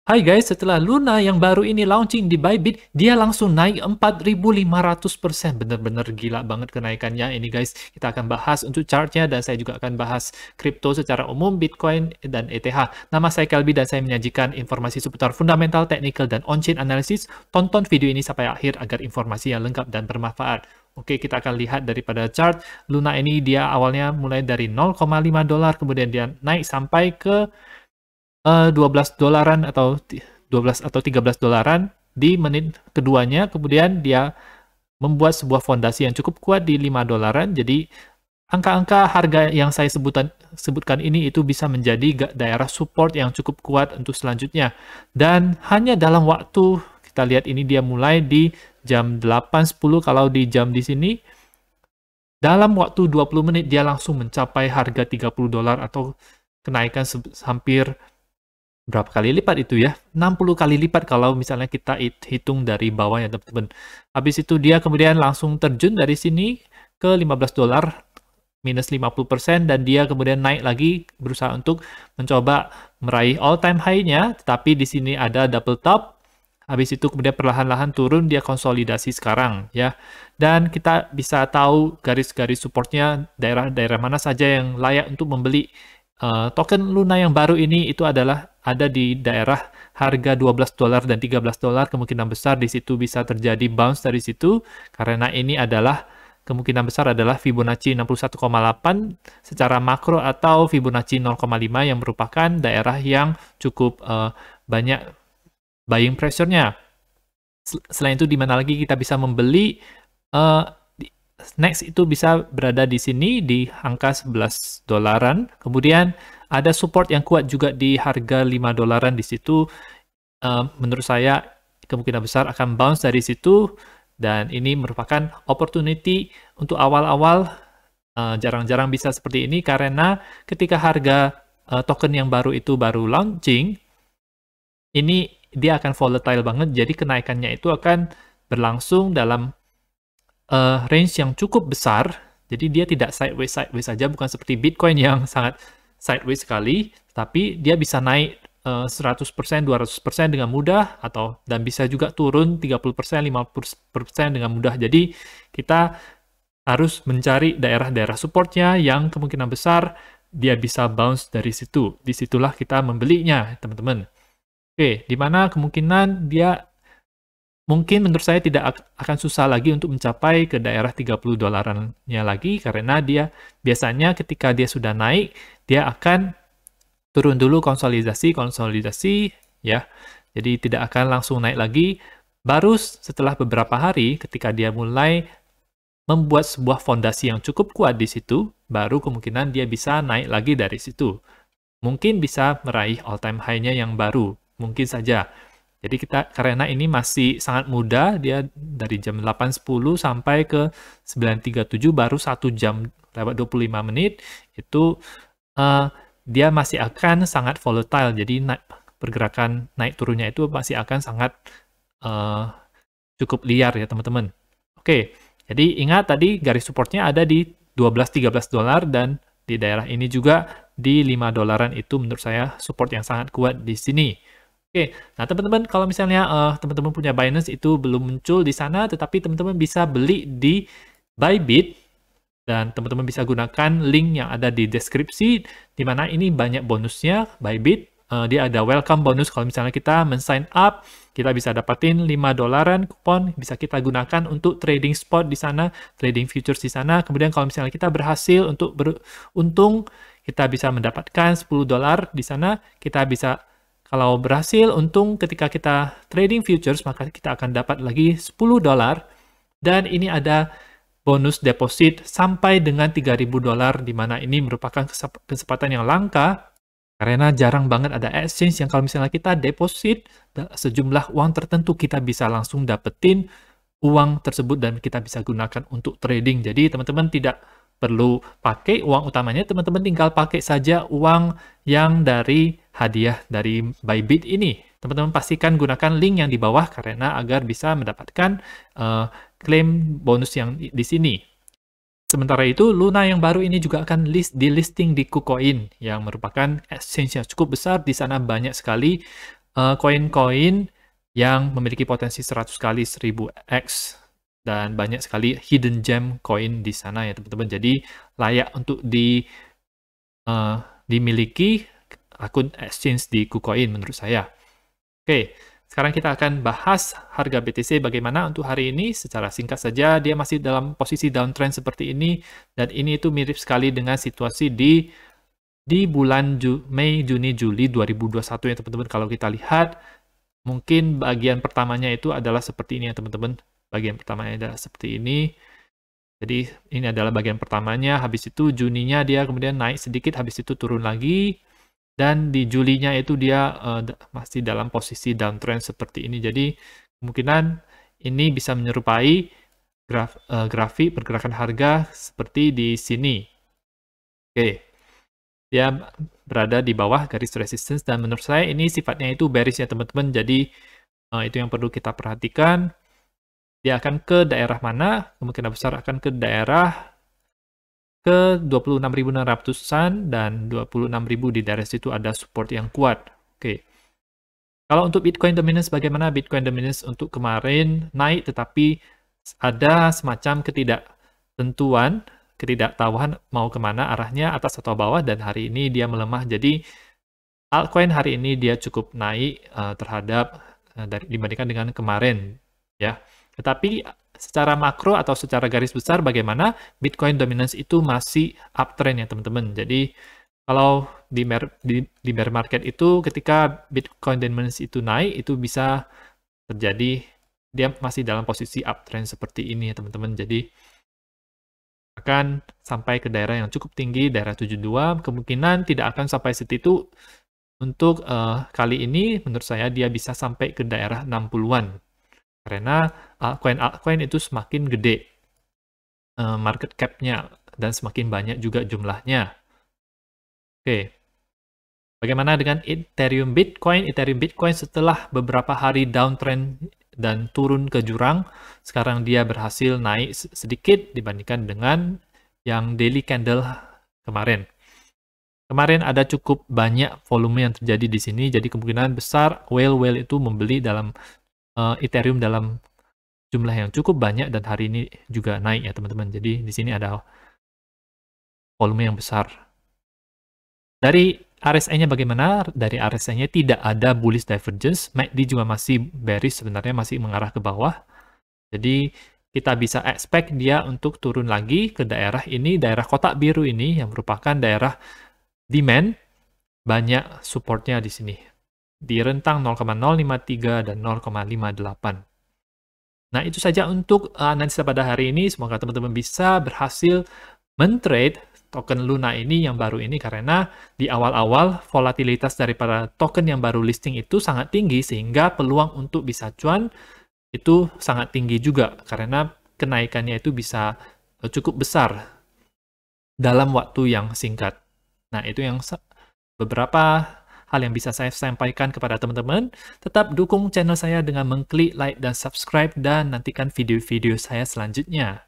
Hai guys, setelah Luna yang baru ini launching di Bybit, dia langsung naik 4.500%. Bener-bener gila banget kenaikannya ini guys. Kita akan bahas untuk chartnya dan saya juga akan bahas kripto secara umum, Bitcoin, dan ETH. Nama saya Kelby dan saya menyajikan informasi seputar fundamental, technical, dan on-chain analysis. Tonton video ini sampai akhir agar informasi yang lengkap dan bermanfaat. Oke, kita akan lihat daripada chart. Luna ini dia awalnya mulai dari 0,5 dolar, kemudian dia naik sampai ke 12 dolaran atau 12 atau 13 dolaran di menit keduanya, kemudian dia membuat sebuah fondasi yang cukup kuat di 5 dolaran. Jadi angka-angka harga yang saya sebutkan ini itu bisa menjadi daerah support yang cukup kuat untuk selanjutnya. Dan hanya dalam waktu, kita lihat ini dia mulai di jam 8.10, kalau di jam di sini dalam waktu 20 menit dia langsung mencapai harga 30 dolar atau kenaikan hampir berapa kali lipat itu ya? 60 kali lipat kalau misalnya kita hitung dari bawah ya teman-teman. Habis itu dia kemudian langsung terjun dari sini ke 15 dolar minus 50% dan dia kemudian naik lagi berusaha untuk mencoba meraih all time high-nya, tetapi di sini ada double top. Habis itu kemudian perlahan-lahan turun, dia konsolidasi sekarang ya. Dan kita bisa tahu garis-garis supportnya, daerah-daerah mana saja yang layak untuk membeli token Luna yang baru ini. Itu adalah ada di daerah harga 12 dolar dan 13 dolar. Kemungkinan besar di situ bisa terjadi bounce dari situ, karena ini adalah kemungkinan besar adalah Fibonacci 61,8 secara makro atau Fibonacci 0,5 yang merupakan daerah yang cukup banyak buying pressure-nya. Selain itu, di mana lagi kita bisa membeli? Next itu bisa berada di sini di angka 11 dolaran. Kemudian ada support yang kuat juga di harga 5 dolaran di situ. Menurut saya kemungkinan besar akan bounce dari situ, dan ini merupakan opportunity untuk awal-awal. Jarang-jarang bisa seperti ini karena ketika harga token yang baru itu baru launching, ini dia akan volatile banget, jadi kenaikannya itu akan berlangsung dalam range yang cukup besar. Jadi dia tidak sideways saja, bukan seperti Bitcoin yang sangat sideways sekali, tapi dia bisa naik 100%, 200% dengan mudah, dan bisa juga turun 30%, 50% dengan mudah. Jadi kita harus mencari daerah-daerah supportnya yang kemungkinan besar dia bisa bounce dari situ. Disitulah kita membelinya, teman-teman. Oke, dimana kemungkinan dia mungkin menurut saya tidak akan susah lagi untuk mencapai ke daerah 30 dolarannya lagi, karena dia biasanya ketika dia sudah naik, dia akan turun dulu konsolidasi ya. Jadi tidak akan langsung naik lagi. Baru setelah beberapa hari ketika dia mulai membuat sebuah fondasi yang cukup kuat di situ, baru kemungkinan dia bisa naik lagi dari situ. Mungkin bisa meraih all time high-nya yang baru, mungkin saja. Jadi karena ini masih sangat muda, dia dari jam 8.10 sampai ke 9.37, baru 1 jam lewat 25 menit, itu dia masih akan sangat volatile. Jadi pergerakan naik turunnya itu masih akan sangat cukup liar ya teman-teman. Oke, jadi ingat tadi garis supportnya ada di 12-13 dolar, dan di daerah ini juga di 5 dolaran, itu menurut saya support yang sangat kuat di sini. Oke, nah teman-teman, kalau misalnya teman-teman punya Binance itu belum muncul di sana, tetapi teman-teman bisa beli di Bybit, dan teman-teman bisa gunakan link yang ada di deskripsi, di mana ini banyak bonusnya. Bybit, dia ada welcome bonus. Kalau misalnya kita men-sign up, kita bisa dapatin 5 dolaran kupon, bisa kita gunakan untuk trading spot di sana, trading futures di sana. Kemudian kalau misalnya kita berhasil untuk beruntung, kita bisa mendapatkan 10 dolar di sana. Kita bisa, kalau berhasil untung ketika kita trading futures, maka kita akan dapat lagi 10 dolar. Dan ini ada bonus deposit sampai dengan 3.000 dolar, di mana ini merupakan kesempatan yang langka, karena jarang banget ada exchange yang kalau misalnya kita deposit sejumlah uang tertentu, kita bisa langsung dapetin uang tersebut dan kita bisa gunakan untuk trading. Jadi teman-teman tidak perlu pakai uang utamanya, teman-teman tinggal pakai saja uang yang dari hadiah dari Bybit ini. Teman-teman pastikan gunakan link yang di bawah karena agar bisa mendapatkan klaim bonus yang di sini. Sementara itu, Luna yang baru ini juga akan di listing di KuCoin, yang merupakan exchange yang cukup besar. Di sana banyak sekali koin-koin yang memiliki potensi 100 kali 1000x dan banyak sekali hidden gem koin di sana ya teman-teman. Jadi layak untuk dimiliki akun exchange di KuCoin menurut saya. Oke, sekarang kita akan bahas harga BTC bagaimana untuk hari ini. Secara singkat saja, dia masih dalam posisi downtrend seperti ini, dan ini itu mirip sekali dengan situasi di bulan Mei, Juni, Juli 2021 ya teman-teman. Kalau kita lihat, mungkin bagian pertamanya itu adalah seperti ini ya teman-teman. Bagian pertamanya adalah seperti ini. Jadi ini adalah bagian pertamanya, habis itu Juninya dia kemudian naik sedikit, habis itu turun lagi. Dan di Julinya itu dia masih dalam posisi downtrend seperti ini. Jadi kemungkinan ini bisa menyerupai grafik pergerakan harga seperti di sini. Oke, dia berada di bawah garis resistance dan menurut saya ini sifatnya itu bearish ya teman-teman. Jadi itu yang perlu kita perhatikan. Dia akan ke daerah mana? Kemungkinan besar akan ke daerah ke 26.600-an dan 26.000 di daerah situ ada support yang kuat. Oke. Kalau untuk Bitcoin dominance bagaimana? Bitcoin dominance untuk kemarin naik tetapi ada semacam ketidaktentuan, ketidaktahuan mau kemana arahnya, atas atau bawah, dan hari ini dia melemah. Jadi altcoin hari ini dia cukup naik dibandingkan dengan kemarin ya. Tetapi secara makro atau secara garis besar bagaimana Bitcoin dominance itu masih uptrend ya teman-teman. Jadi kalau di bear market itu ketika Bitcoin dominance itu naik itu bisa terjadi dia masih dalam posisi uptrend seperti ini ya teman-teman. Jadi akan sampai ke daerah yang cukup tinggi, daerah 72, kemungkinan tidak akan sampai situ. Untuk kali ini menurut saya dia bisa sampai ke daerah 60-an. Karena altcoin itu semakin gede market cap-nya dan semakin banyak juga jumlahnya. Oke. Bagaimana dengan Ethereum Bitcoin? Ethereum Bitcoin setelah beberapa hari downtrend dan turun ke jurang, sekarang dia berhasil naik sedikit dibandingkan dengan yang daily candle kemarin. Kemarin ada cukup banyak volume yang terjadi di sini, jadi kemungkinan besar whale itu membeli dalam Ethereum dalam jumlah yang cukup banyak dan hari ini juga naik ya teman-teman. Jadi di sini ada volume yang besar. Dari RSI-nya bagaimana? Dari RSI-nya tidak ada bullish divergence. MACD juga masih bearish, sebenarnya masih mengarah ke bawah. Jadi kita bisa expect dia untuk turun lagi ke daerah ini, daerah kotak biru ini yang merupakan daerah demand. Banyak supportnya di sini. Di rentang 0,053 dan 0,58. Nah, itu saja untuk analisa pada hari ini. Semoga teman-teman bisa berhasil men-trade token Luna ini yang baru ini, karena di awal-awal volatilitas daripada token yang baru listing itu sangat tinggi, sehingga peluang untuk bisa cuan itu sangat tinggi juga, karena kenaikannya itu bisa cukup besar dalam waktu yang singkat. Nah, itu yang beberapa hal yang bisa saya sampaikan kepada teman-teman. Tetap dukung channel saya dengan mengklik like dan subscribe dan nantikan video-video saya selanjutnya.